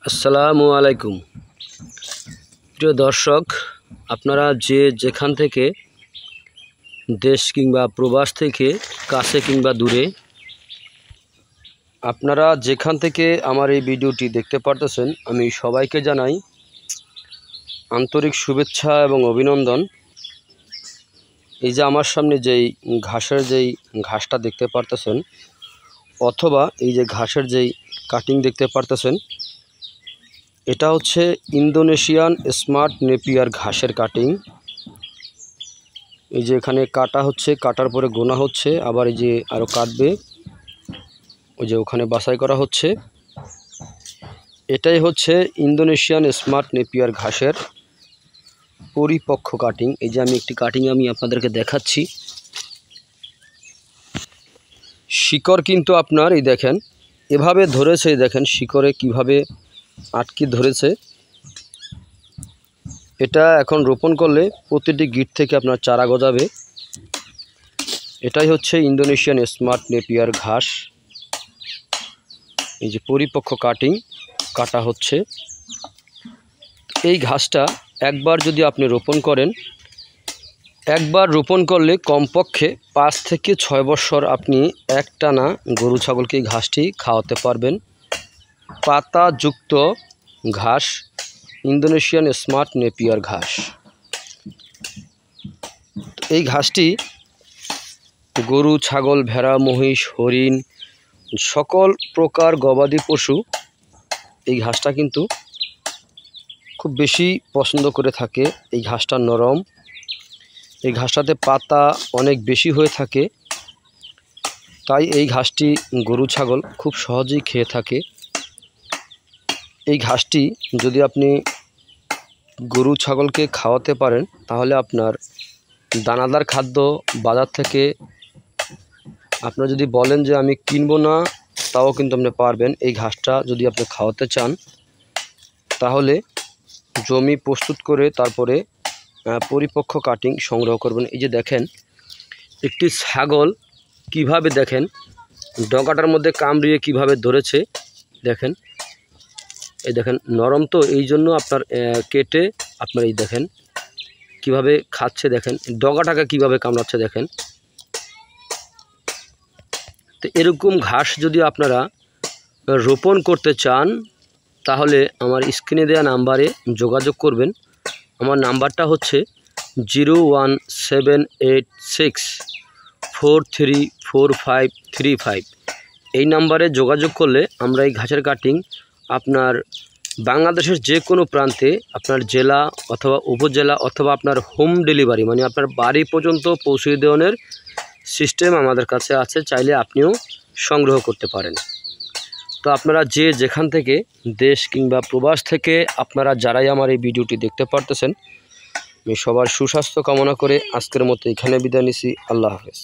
আসসালামু আলাইকুম প্রিয় দর্শক, আপনারা যে যেখান থেকে দেশ কিংবা প্রবাস থেকে কাছে কিংবা দূরে আপনারা যেখান থেকে আমার এই ভিডিওটি দেখতে পারতেছেন, আমি সবাইকে জানাই আন্তরিক শুভেচ্ছা এবং অভিনন্দন। এই যে আমার সামনে যেই ঘাসটা দেখতে পারতেছেন, অথবা এই যে ঘাসের যেই কাটিং দেখতে পারতেছেন, এটা হচ্ছে ইন্দোনেশিয়ান স্মার্ট নেপিয়ার ঘাসের কাটিং। এই যে এখানে কাটা হচ্ছে, কাটার পরে গোনা হচ্ছে, আবার এই যে আরও কাটবে, ওই যে ওখানে বাছাই করা হচ্ছে। এটাই হচ্ছে ইন্দোনেশিয়ান স্মার্ট নেপিয়ার ঘাসের পরিপক্ক কাটিং। এই যে একটি কাটিং আমি আপনাদেরকে দেখাচ্ছি। শিকড় কিন্তু আপনার এই দেখেন এভাবে ধরেছে, দেখেন শিকড়ে কিভাবে আটকে ধরেছে। এটা এখন রোপণ করলে প্রতিটি গিট থেকে আপনার চারা গজাবে। এটাই হচ্ছে ইন্দোনেশিয়ান স্মার্ট নেপিয়ার ঘাস। এই যে পরিপক্ক কাটিং কাটা হচ্ছে। এই ঘাসটা একবার যদি আপনি রোপণ করেন, একবার রোপণ করলে কমপক্ষে 5 থেকে 6 বছর আপনি একটানা গরু ছাগলকে এই ঘাসটি খাওয়াতে পারবেন। পাতাযুক্ত ঘাস, ইন্দোনেশিয়ান স্মার্ট নেপিয়ার ঘাস। এই ঘাসটি গরু, ছাগল, ভেড়া, মহিষ, হরিণ, সকল প্রকার গবাদি পশু এই ঘাসটা কিন্তু খুব বেশি পছন্দ করে থাকে। এই ঘাসটা নরম, এই ঘাসটাতে পাতা অনেক বেশি হয়ে থাকে, তাই এই ঘাসটি গরু ছাগল খুব সহজেই খেয়ে থাকে। এই ঘাসটি যদি আপনি গরু ছাগলকে খাওয়াতে পারেন, তাহলে আপনার দানাদার খাদ্য বাজার থেকে আপনারা যদি বলেন যে আমি কিনবো না, তাও কিন্তু আপনি পারবেন। এই ঘাসটা যদি আপনি খাওয়াতে চান, তাহলে জমি প্রস্তুত করে তারপরে পরিপক্ক কাটিং সংগ্রহ করবেন। এই যে দেখেন একটি ছাগল কিভাবে দেখেন ডগাটার মধ্যে কামড়িয়ে কিভাবে ধরেছে, দেখেন এই দেখেন নরম, তো এই জন্য আপনার কেটে আপনার এই দেখেন কিভাবে খাচ্ছে, দেখেন ডগাটাকে কিভাবে কামড়াচ্ছে দেখেন। তো এরকম ঘাস যদি আপনারা রোপণ করতে চান, তাহলে আমার স্ক্রিনে দেওয়া নাম্বারে যোগাযোগ করবেন। আমার নাম্বারটা হচ্ছে 01786434535। এই নাম্বারে যোগাযোগ করলে আমরা এই ঘাসের কাটিং আপনার বাংলাদেশের যে কোনো প্রান্তে আপনার জেলা অথবা উপজেলা অথবা আপনার হোম ডেলিভারি, মানে আপনার বাড়ি পর্যন্ত পৌঁছে দেওয়ার সিস্টেম আমাদের কাছে আছে। চাইলে আপনিও সংগ্রহ করতে পারেন। তো আপনারা যে যেখান থেকে দেশ কিংবা প্রবাস থেকে আপনারা যারাই আমার এই ভিডিওটি দেখতে পারতেছেন, আমি সবার সুস্বাস্থ্য কামনা করে আজকের মতো এখানে বিদায় নিচ্ছি। আল্লাহ হাফেজ।